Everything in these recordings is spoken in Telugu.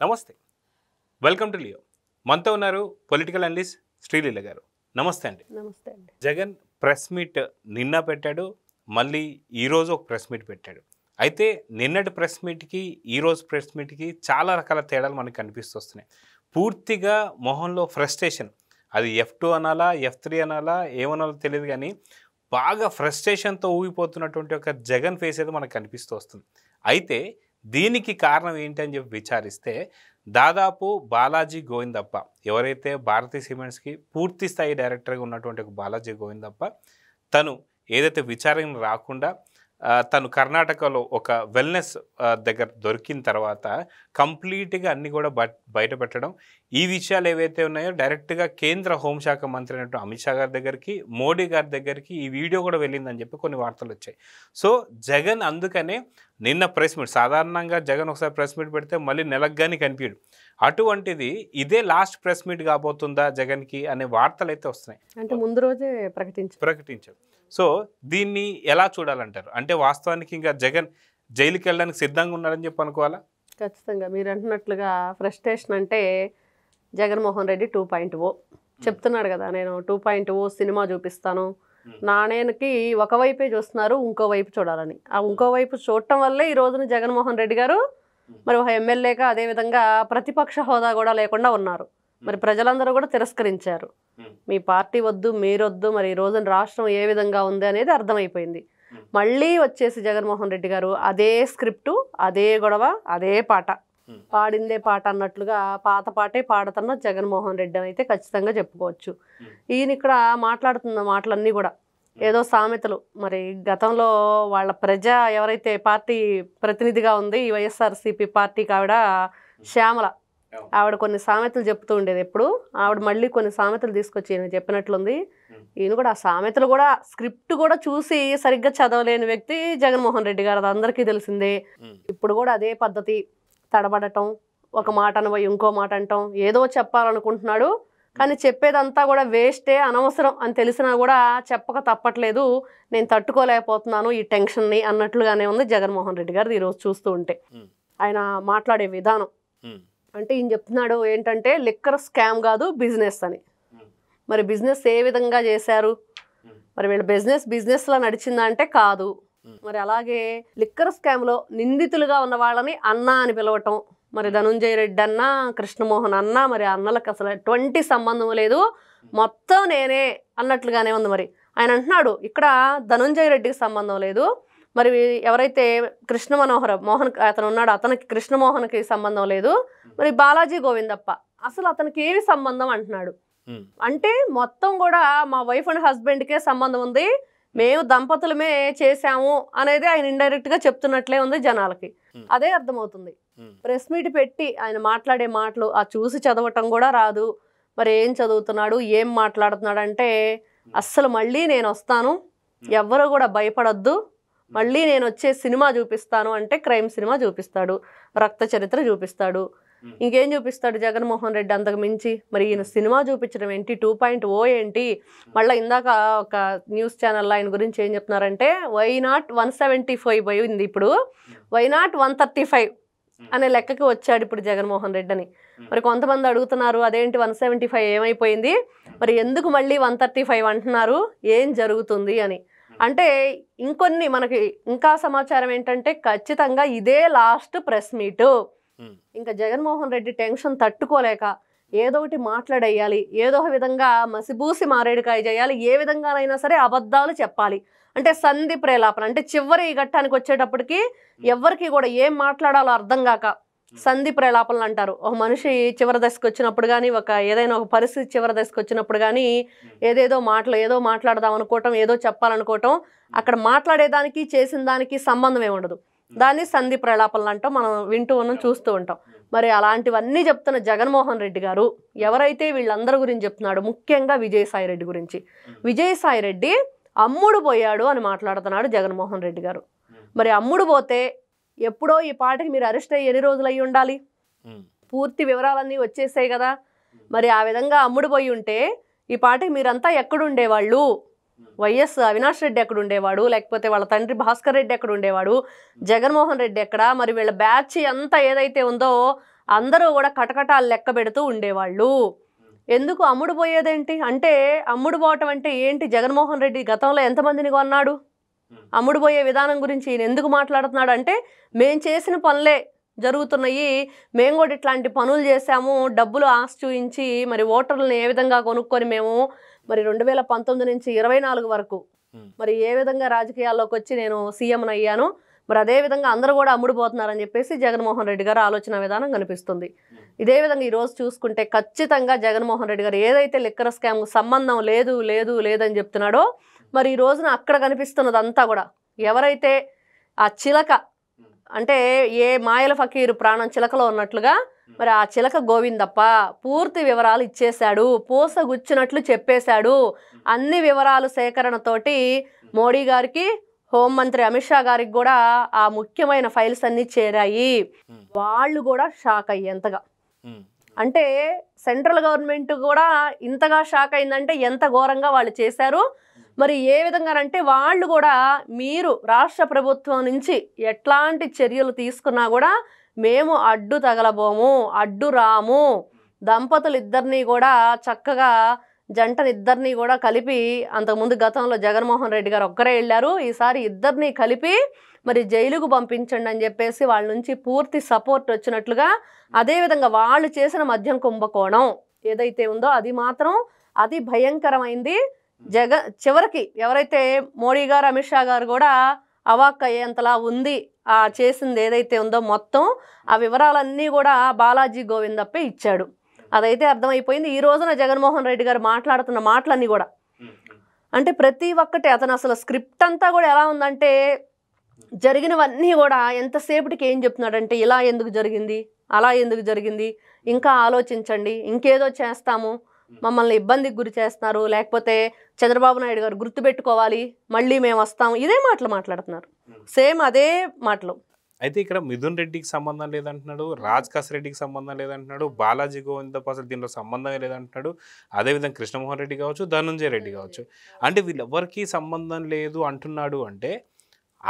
నమస్తే, వెల్కమ్ టు లియో. మనతో ఉన్నారు పొలిటికల్ అనలిస్ట్ శ్రీలీల గారు. నమస్తే అండి. నమస్తే అండి. జగన్ ప్రెస్ మీట్ నిన్న పెట్టాడు, మళ్ళీ ఈరోజు ఒక ప్రెస్ మీట్ పెట్టాడు. అయితే నిన్నటి ప్రెస్ మీట్కి ఈరోజు ప్రెస్ మీట్కి చాలా రకాల తేడాలు మనకు కనిపిస్తున్నాయి. పూర్తిగా మొహంలో ఫ్రస్ట్రేషన్, అది F2 అనాలా F3 అనాలా ఏమనాలో తెలియదు, కానీ బాగా ఫ్రస్ట్రేషన్తో ఊగిపోతున్నటువంటి ఒక జగన్ ఫేస్ అయితే మనకు కనిపిస్తూ వస్తుంది. అయితే దీనికి కారణం ఏంటి అని చెప్పి విచారిస్తే దాదాపు బాలాజీ గోవిందప్ప, ఎవరైతే భారతీ సిమెంట్స్కి పూర్తి స్థాయి డైరెక్టర్గా ఉన్నటువంటి ఒక బాలాజీ గోవిందప్ప, తను ఏదైతే విచారణ రాకుండా తను కర్ణాటకలో ఒక వెల్నెస్ దగ్గర దొరికిన తర్వాత కంప్లీట్గా అన్నీ కూడా బయట పెట్టడం, ఈ విషయాలు ఏవైతే ఉన్నాయో డైరెక్ట్గా కేంద్ర హోంశాఖ మంత్రి అయినట్టు అమిత్ షా గారి దగ్గరికి, మోడీ గారి దగ్గరికి ఈ వీడియో కూడా వెళ్ళిందని చెప్పి కొన్ని వార్తలు వచ్చాయి. సో జగన్ అందుకనే నిన్న ప్రెస్ మీట్, సాధారణంగా జగన్ ఒకసారి ప్రెస్ మీట్ పెడితే మళ్ళీ నెలకు కానీ కనిపించడు, అటువంటిది ఇదే లాస్ట్ ప్రెస్ మీట్ కాబోతుందా జగన్కి అనే వార్తలు అయితే వస్తున్నాయి. అంటే ముందు రోజే ప్రకటించారు. సో దీన్ని ఎలా చూడాలంటారు? అంటే వాస్తవానికి ఇంకా జగన్ జైలుకి వెళ్ళడానికి సిద్ధంగా ఉన్నారని చెప్పి అనుకోవాలా? ఖచ్చితంగా మీరు అంటున్నట్లుగా ఫ్రస్ట్రేషన్ అంటే జగన్మోహన్ రెడ్డి 2.0 చెప్తున్నాడు కదా, నేను 2.0 సినిమా చూపిస్తాను. నాణేనికి ఒకవైపే చూస్తున్నారు, ఇంకోవైపు చూడాలని. ఆ ఇంకోవైపు చూడటం వల్లే ఈ రోజున జగన్మోహన్ రెడ్డి గారు మరి ఒక ఎమ్మెల్యేగా అదేవిధంగా ప్రతిపక్ష హోదా కూడా లేకుండా ఉన్నారు. మరి ప్రజలందరూ కూడా తిరస్కరించారు. మీ పార్టీ వద్దు, మీరొద్దు, మరి ఈ రోజున రాష్ట్రం ఏ విధంగా ఉంది అనేది అర్థమైపోయింది. మళ్ళీ వచ్చేసి జగన్మోహన్ రెడ్డి గారు అదే స్క్రిప్టు, అదే గొడవ, అదే పాట, పాడిందే పాట అన్నట్లుగా పాత పాటే పాడుతున్న జగన్మోహన్ రెడ్డి అని అయితే ఖచ్చితంగా చెప్పుకోవచ్చు. ఈయన ఇక్కడ మాట్లాడుతున్న మాటలన్నీ కూడా ఏదో సామెతలు. మరి గతంలో వాళ్ళ ఎవరైతే పార్టీ ప్రతినిధిగా ఉంది ఈ వైఎస్ఆర్సీపీ పార్టీకి, ఆవిడ శ్యామల, ఆవిడ కొన్ని సామెతలు చెప్తూ ఉండేది. ఎప్పుడు ఆవిడ మళ్ళీ కొన్ని సామెతలు తీసుకొచ్చి ఈయన చెప్పినట్లుంది. ఈయన కూడా ఆ సామెతలు కూడా స్క్రిప్ట్ కూడా చూసి సరిగ్గా చదవలేని వ్యక్తి జగన్మోహన్ రెడ్డి గారు, అది అందరికీ తెలిసిందే. ఇప్పుడు కూడా అదే పద్ధతి, తడబడటం, ఒక మాట అనబోయి ఇంకో మాట అంటాం, ఏదో చెప్పాలనుకుంటున్నాడు కానీ చెప్పేదంతా కూడా వేస్టే, అనవసరం అని తెలిసినా కూడా చెప్పక తప్పట్లేదు, నేను తట్టుకోలేకపోతున్నాను ఈ టెన్షన్ని అన్నట్లుగానే ఉంది జగన్మోహన్ రెడ్డి గారు ఈరోజు చూస్తూ ఉంటే. ఆయన మాట్లాడే విధానం అంటే ఈయన చెప్తున్నాడు ఏంటంటే లిక్కర్ స్కామ్ కాదు బిజినెస్ అని. మరి బిజినెస్ ఏ విధంగా చేశారు? మరి వీళ్ళ బిజినెస్లో నడిచిందా అంటే కాదు. మరి అలాగే లిక్కర్ స్కామ్లో నిందితులుగా ఉన్న వాళ్ళని అన్న అని పిలవటం, మరి ధనుంజయ రెడ్డి అన్న, కృష్ణమోహన్ అన్న, మరి అన్నలకు అసలు ఎటువంటి సంబంధం లేదు, మొత్తం నేనే అన్నట్లుగానే ఉంది. మరి ఆయన అంటున్నాడు ఇక్కడ ధనుంజయ రెడ్డికి సంబంధం లేదు, మరి ఎవరైతే మోహన్ అతను ఉన్నాడు, అతనికి కృష్ణమోహన్కి సంబంధం లేదు, మరి బాలాజీ గోవిందప్ప అసలు అతనికి ఏమి సంబంధం అంటున్నాడు. అంటే మొత్తం కూడా మా వైఫ్ అండ్ హస్బెండ్కే సంబంధం ఉంది, మేము దంపతులమే చేశాము అనేది ఆయన ఇండైరెక్ట్గా చెప్తున్నట్లే ఉంది జనాలకి. అదే అర్థమవుతుంది. ప్రెస్ మీట్ పెట్టి ఆయన మాట్లాడే మాటలు ఆ చూసి చదవటం కూడా రాదు. మరి ఏం చదువుతున్నాడు, ఏం మాట్లాడుతున్నాడు అంటే అస్సలు మళ్ళీ నేను వస్తాను, ఎవ్వరు కూడా భయపడొద్దు, మళ్ళీ నేను వచ్చే సినిమా చూపిస్తాను అంటే క్రైమ్ సినిమా చూపిస్తాడు, రక్త చరిత్ర చూపిస్తాడు, ఇంకేం చూపిస్తాడు జగన్మోహన్ రెడ్డి అంతకు మించి. మరి ఈయన సినిమా చూపించడం ఏంటి, 2.0 ఏంటి? మళ్ళీ ఇందాక ఒక న్యూస్ ఛానల్లో ఆయన గురించి ఏం చెప్తున్నారంటే వైనాట్ 175 పోయింది, ఇప్పుడు వైనాట్ 135 అనే లెక్కకి వచ్చాడు ఇప్పుడు జగన్మోహన్ రెడ్డి అని. మరి కొంతమంది అడుగుతున్నారు అదేంటి 175 ఏమైపోయింది, మరి ఎందుకు మళ్ళీ 135 అంటున్నారు, ఏం జరుగుతుంది అని. అంటే ఇంకొన్ని మనకి ఇంకా సమాచారం ఏంటంటే ఖచ్చితంగా ఇదే లాస్ట్ ప్రెస్ మీటు. ఇంకా జగన్మోహన్ రెడ్డి టెన్షన్ తట్టుకోలేక ఏదో ఒకటి మాట్లాడేయాలి, ఏదో ఒక విధంగా మసిబూసి మారేడుకాయ చేయాలి, ఏ విధంగానైనా సరే అబద్ధాలు చెప్పాలి. అంటే సంధి ప్రేలాపన, అంటే చివరి ఘట్టానికి వచ్చేటప్పటికి ఎవరికి కూడా ఏం మాట్లాడాలో అర్థం కాక సంధి ప్రేలాపనలు అంటారు. ఒక మనిషి చివరి దశకు వచ్చినప్పుడు కానీ, ఏదైనా ఒక పరిస్థితి చివరి దశకు వచ్చినప్పుడు కానీ ఏదో మాట్లాడదాం అనుకోవటం, ఏదో చెప్పాలనుకోవటం, అక్కడ మాట్లాడేదానికి చేసిన దానికి సంబంధమే ఉండదు. దాన్ని సంధి ప్రేలాపనలు అంటాం, మనం వింటూ ఉన్నాం, చూస్తూ ఉంటాం. మరి అలాంటివన్నీ చెప్తున్న జగన్మోహన్ రెడ్డి గారు ఎవరైతే వీళ్ళందరి గురించి చెప్తున్నాడు, ముఖ్యంగా విజయసాయి రెడ్డి గురించి. విజయసాయి రెడ్డి అమ్ముడు పోయాడు అని మాట్లాడుతున్నాడు జగన్మోహన్ రెడ్డి గారు. మరి అమ్ముడు పోతే ఎప్పుడో ఈ పాటికి మీరు అరెస్ట్ అయ్యి ఎన్ని రోజులు అయ్యి ఉండాలి? పూర్తి వివరాలన్నీ వచ్చేసాయి కదా. మరి ఆ విధంగా అమ్ముడు పోయి ఉంటే ఈ పాటికి మీరంతా ఎక్కడుండేవాళ్ళు? వైఎస్ అవినాష్ రెడ్డి ఎక్కడ ఉండేవాడు, లేకపోతే వాళ్ళ తండ్రి భాస్కర్ రెడ్డి ఎక్కడ ఉండేవాడు, జగన్మోహన్ రెడ్డి ఎక్కడ, మరి వీళ్ళ బ్యాచ్ అంతా ఏదైతే ఉందో అందరూ కూడా కటకటాలు లెక్క పెడుతూ ఉండేవాళ్ళు. ఎందుకు అమ్ముడు పోయేదేంటి అంటే, అమ్ముడు పోవటం అంటే ఏంటి? జగన్మోహన్ రెడ్డి గతంలో ఎంతమందిని కొన్నాడు? అమ్ముడు పోయే విధానం గురించి ఈయన ఎందుకు మాట్లాడుతున్నాడు అంటే, మేం చేసిన పనులే జరుగుతున్నాయి, మేము కూడా ఇట్లాంటి పనులు చేశాము, డబ్బులు ఆశ చూయించి మరి ఓటర్లను ఏ విధంగా కొనుక్కొని మేము మరి 2019 నుంచి 24 వరకు మరి ఏ విధంగా రాజకీయాల్లోకి వచ్చి నేను సీఎంని అయ్యాను, మరి అదేవిధంగా అందరూ కూడా అమ్ముడుపోతున్నారని చెప్పేసి జగన్మోహన్ రెడ్డి గారు ఆలోచన విధానం కనిపిస్తుంది. ఇదే విధంగా ఈరోజు చూసుకుంటే ఖచ్చితంగా జగన్మోహన్ రెడ్డి గారు ఏదైతే లిక్కర్ స్కామ్ సంబంధం లేదు లేదు లేదని చెప్తున్నాడో, మరి ఈ రోజున అక్కడ కనిపిస్తున్నదంతా కూడా ఎవరైతే ఆ చిలక అంటే ఏ మాయల ఫకీరు ప్రాణం చిలకలో ఉన్నట్లుగా మరి ఆ చిలక గోవిందప్ప పూర్తి వివరాలు ఇచ్చేశాడు, పూసగుచ్చినట్లు చెప్పేశాడు. అన్ని వివరాలు సేకరణతోటి మోడీ గారికి, హోంమంత్రి అమిత్ షా గారికి కూడా ఆ ముఖ్యమైన ఫైల్స్ అన్నీ చేరాయి. వాళ్ళు కూడా షాక్ అయ్యేంతగా, అంటే సెంట్రల్ గవర్నమెంట్ కూడా ఇంతగా షాక్ అయిందంటే ఎంత ఘోరంగా వాళ్ళు చేశారు. మరి ఏ విధంగా అంటే వాళ్ళు కూడా మీరు రాష్ట్ర ప్రభుత్వం నుంచి ఎట్లాంటి చర్యలు తీసుకున్నా కూడా మేము అడ్డు తగలబోము, అడ్డు రాము. దంపతులు ఇద్దరిని కూడా చక్కగా జంటనిద్దరినీ కూడా కలిపి, అంతకుముందు గతంలో జగన్మోహన్ రెడ్డి గారు ఒక్కరే వెళ్ళారు, ఈసారి ఇద్దరిని కలిపి మరి జైలుకు పంపించండి అని చెప్పేసి వాళ్ళ నుంచి పూర్తి సపోర్ట్ వచ్చినట్లుగా. అదేవిధంగా వాళ్ళు చేసిన మద్యం కుంభకోణం ఏదైతే ఉందో అది మాత్రం అది భయంకరమైంది. చివరికి ఎవరైతే మోడీ గారు, అమిత్ షా గారు కూడా అవాక్ అయ్యేంతలా ఉంది ఆ చేసింది ఏదైతే ఉందో మొత్తం ఆ వివరాలన్నీ కూడా బాలాజీ గోవిందప్పే ఇచ్చాడు. అదైతే అర్థమైపోయింది. ఈ రోజున జగన్మోహన్ రెడ్డి గారు మాట్లాడుతున్న మాటలన్నీ కూడా అంటే ప్రతి ఒక్కటి అతను అసలు స్క్రిప్ట్ అంతా కూడా ఎలా ఉందంటే, జరిగినవన్నీ కూడా ఎంతసేపటికి ఏం చెప్తున్నాడంటే, ఇలా ఎందుకు జరిగింది, అలా ఎందుకు జరిగింది, ఇంకా ఆలోచించండి, ఇంకేదో చేస్తాము, మమ్మల్ని ఇబ్బందికి గురి చేస్తున్నారు, లేకపోతే చంద్రబాబు నాయుడు గారు గుర్తుపెట్టుకోవాలి, మళ్ళీ మేము వస్తాము, ఇదే మాటలు మాట్లాడుతున్నారు, సేమ్ అదే మాటలు. అయితే ఇక్కడ మిథున్ రెడ్డికి సంబంధం లేదంటున్నాడు, రాజ్ రెడ్డికి సంబంధం లేదంటున్నాడు, బాలాజీ గోవిందప్ప అసలు దీనిలో సంబంధమే లేదంటున్నాడు, అదేవిధంగా కృష్ణమోహన్ రెడ్డి కావచ్చు, ధనుంజయ రెడ్డి కావచ్చు. అంటే వీళ్ళెవరికి సంబంధం లేదు అంటున్నాడు అంటే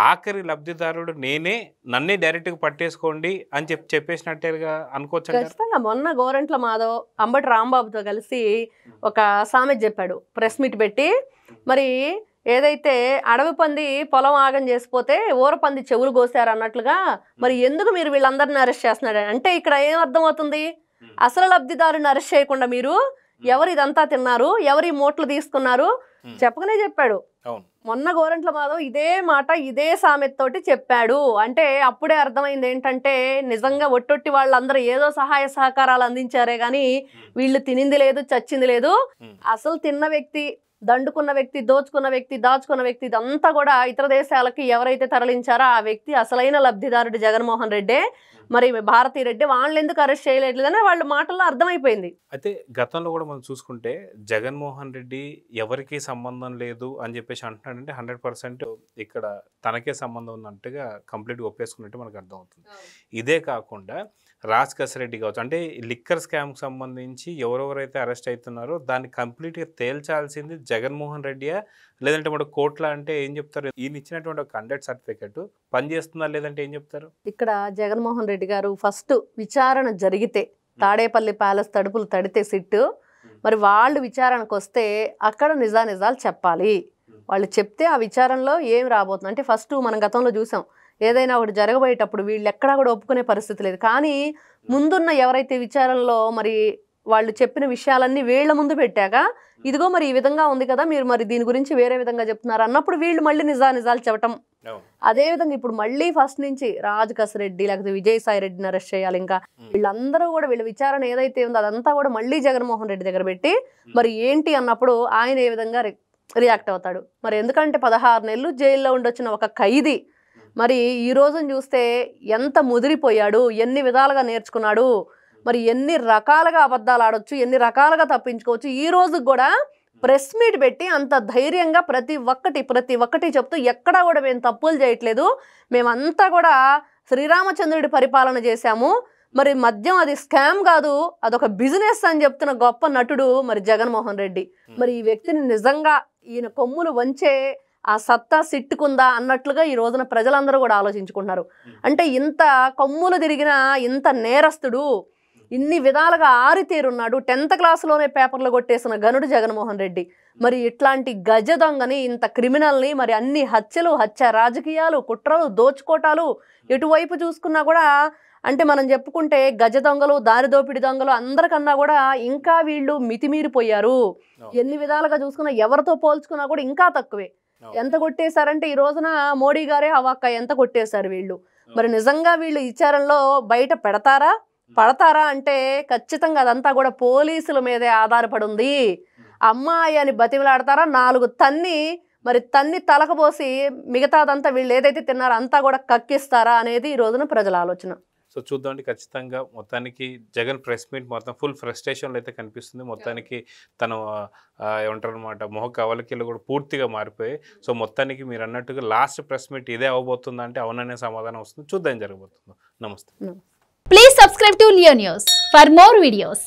ఆఖరి లబ్ధిదారుడు నేనే, నన్నే డైరెక్ట్గా పట్టేసుకోండి అని చెప్పేసినట్టుగా అనుకోవచ్చు. ఖచ్చితంగా మొన్న గోరంట్ల మాధవ్ అంబటి రాంబాబుతో కలిసి ఒక సామెత చెప్పాడు ప్రెస్ మీట్ పెట్టి. మరి ఏదైతే అడవి పంది పొలం ఆగం చేసిపోతే ఊరపంది చెవులు కోసారు అన్నట్లుగా మరి ఎందుకు మీరు వీళ్ళందరిని అరెస్ట్ చేస్తున్నాడు అంటే ఇక్కడ ఏం అర్థమవుతుంది? అసలు లబ్ధిదారుని అరెస్ట్ చేయకుండా మీరు ఎవరు ఇదంతా తిన్నారు, ఎవరి మూటలు తీసుకున్నారు చెప్పకనే చెప్పాడు. మొన్న గోరంట్ల మాధవ్ ఇదే మాట ఇదే సామెతతోటి చెప్పాడు. అంటే అప్పుడే అర్థమైంది ఏంటంటే నిజంగా ఒట్టొట్టి వాళ్ళందరూ ఏదో సహాయ సహకారాలు అందించారే కానీ వీళ్ళు తినింది లేదు, చచ్చింది లేదు. అసలు తిన్న వ్యక్తి, దండుకున్న వ్యక్తి, దోచుకున్న వ్యక్తి, దాచుకున్న వ్యక్తి, ఇదంతా కూడా ఇతర దేశాలకి ఎవరైతే తరలించారో ఆ వ్యక్తి అసలైన లబ్ధిదారుడు జగన్మోహన్ రెడ్డి. మరి భారతీ రెడ్డి వాళ్ళని ఎందుకు అరెస్ట్ చేయలేదని వాళ్ళ మాటల్లో అర్థమైపోయింది. అయితే గతంలో కూడా మనం చూసుకుంటే జగన్మోహన్ రెడ్డి ఎవరికి సంబంధం లేదు అని చెప్పేసి అంటున్నాడంటే 100% ఇక్కడ తనకే సంబంధం ఉన్నట్టుగా కంప్లీట్గా ఒప్పేసుకున్నట్టు మనకు అర్థమవుతుంది. ఇదే కాకుండా రాజ్ రెడ్డి కావచ్చు, అంటే లిక్కర్ స్కామ్కి సంబంధించి ఎవరెవరైతే అరెస్ట్ అవుతున్నారో దాన్ని కంప్లీట్గా తేల్చాల్సింది జగన్మోహన్ రెడ్డియా లేదంటే మన కోట్ల అంటే ఏం చెప్తారు? ఈయన ఇచ్చినటువంటి ఒక 100 సర్టిఫికెట్ పనిచేస్తుందా లేదంటే ఏం చెప్తారు? ఇక్కడ జగన్మోహన్ రెడ్డి గారు ఫస్ట్ విచారణ జరిగితే తాడేపల్లి ప్యాలెస్ తడుపులు తడితే సిట్టు, మరి వాళ్ళు విచారణకు వస్తే అక్కడ నిజాలు చెప్పాలి. వాళ్ళు చెప్తే ఆ విచారణలో ఏం రాబోతుంది అంటే ఫస్ట్ మనం గతంలో చూసాం ఏదైనా ఒకటి జరగబోయేటప్పుడు వీళ్ళు ఎక్కడా కూడా ఒప్పుకునే పరిస్థితి లేదు. కానీ ముందున్న ఎవరైతే విచారణలో మరి వాళ్ళు చెప్పిన విషయాలన్నీ వీళ్ళ ముందు పెట్టాక ఇదిగో మరి ఈ విధంగా ఉంది కదా, మీరు మరి దీని గురించి వేరే విధంగా చెప్తున్నారు అన్నప్పుడు వీళ్ళు మళ్ళీ నిజాలు చెప్పటం. అదేవిధంగా ఇప్పుడు మళ్ళీ ఫస్ట్ నుంచి రాజ్ రెడ్డి లేకపోతే విజయసాయి రెడ్డిని అరెస్ట్ చేయాలి. ఇంకా వీళ్ళందరూ కూడా వీళ్ళ విచారణ ఏదైతే ఉందో అదంతా కూడా మళ్ళీ జగన్మోహన్ రెడ్డి దగ్గర పెట్టి మరి ఏంటి అన్నప్పుడు ఆయన ఏ విధంగా రియాక్ట్ అవుతాడు. మరి ఎందుకంటే 16 నెలలు జైల్లో ఉండొచ్చిన ఒక ఖైదీ మరి ఈ రోజును చూస్తే ఎంత ముదిరిపోయాడు, ఎన్ని విధాలుగా నేర్చుకున్నాడు, మరి ఎన్ని రకాలుగా అబద్ధాలు ఆడొచ్చు, ఎన్ని రకాలుగా తప్పించుకోవచ్చు. ఈ రోజుకి కూడా ప్రెస్ మీట్ పెట్టి అంత ధైర్యంగా ప్రతి ఒక్కటి చెప్తూ ఎక్కడా కూడా మేము తప్పులు చేయట్లేదు, మేమంతా కూడా శ్రీరామచంద్రుడి పరిపాలన చేశాము, మరి మద్యం అది స్కామ్ కాదు అదొక బిజినెస్ అని చెప్తున్న గొప్ప నటుడు మరి జగన్మోహన్ రెడ్డి. మరి ఈ వ్యక్తిని నిజంగా ఈయన కొమ్ములు వంచే ఆ సత్తా సిట్టుకుందా అన్నట్లుగా ఈ రోజున ప్రజలందరూ కూడా ఆలోచించుకుంటున్నారు. అంటే ఇంత కొమ్ములు తిరిగిన ఇంత నేరస్తుడు, ఇన్ని విధాలుగా ఆరితేరున్నాడు, 10th క్లాస్లోనే పేపర్లు కొట్టేసిన గనుడు జగన్మోహన్ రెడ్డి. మరి ఇట్లాంటి గజ దొంగని, ఇంత క్రిమినల్ని, మరి అన్ని హత్యలు, హత్య రాజకీయాలు, కుట్రలు, దోచుకోటాలు ఎటువైపు చూసుకున్నా కూడా అంటే మనం చెప్పుకుంటే గజ దొంగలు, దారి దోపిడి దొంగలు అందరికన్నా కూడా ఇంకా వీళ్ళు మితిమీరిపోయారు. ఎన్ని విధాలుగా చూసుకున్నా ఎవరితో పోల్చుకున్నా కూడా ఇంకా తక్కువే. ఎంత కొట్టేశారంటే ఈ రోజున మోడీ గారే అవాక్క ఎంత కొట్టేశారు వీళ్ళు. మరి నిజంగా వీళ్ళు విచారణలో బయట పడతారా అంటే ఖచ్చితంగా అదంతా కూడా పోలీసుల మీదే ఆధారపడి ఉంది. అమ్మాయి అని బతిమలాడతారా, 4 తన్ని తలకబోసి మిగతాదంతా వీళ్ళు ఏదైతే తిన్నారో అంతా కూడా కక్కిస్తారా అనేది ఈ రోజున ప్రజల ఆలోచన. సో చూద్దామండి, ఖచ్చితంగా మొత్తానికి జగన్ ప్రెస్ మీట్ మొత్తం ఫుల్ ఫ్రస్ట్రేషన్లో అయితే కనిపిస్తుంది. మొత్తానికి తను ఏమంటారు అనమాట, మొహ కవలికలు కూడా పూర్తిగా మారిపోయాయి. సో మొత్తానికి మీరు అన్నట్టుగా లాస్ట్ ప్రెస్ మీట్ ఇదే అవబోతుందా అంటే అవుననే సమాధానం వస్తుంది. చూద్దాం జరగబోతుందో. నమస్తే. Please subscribe to Leo News for more videos.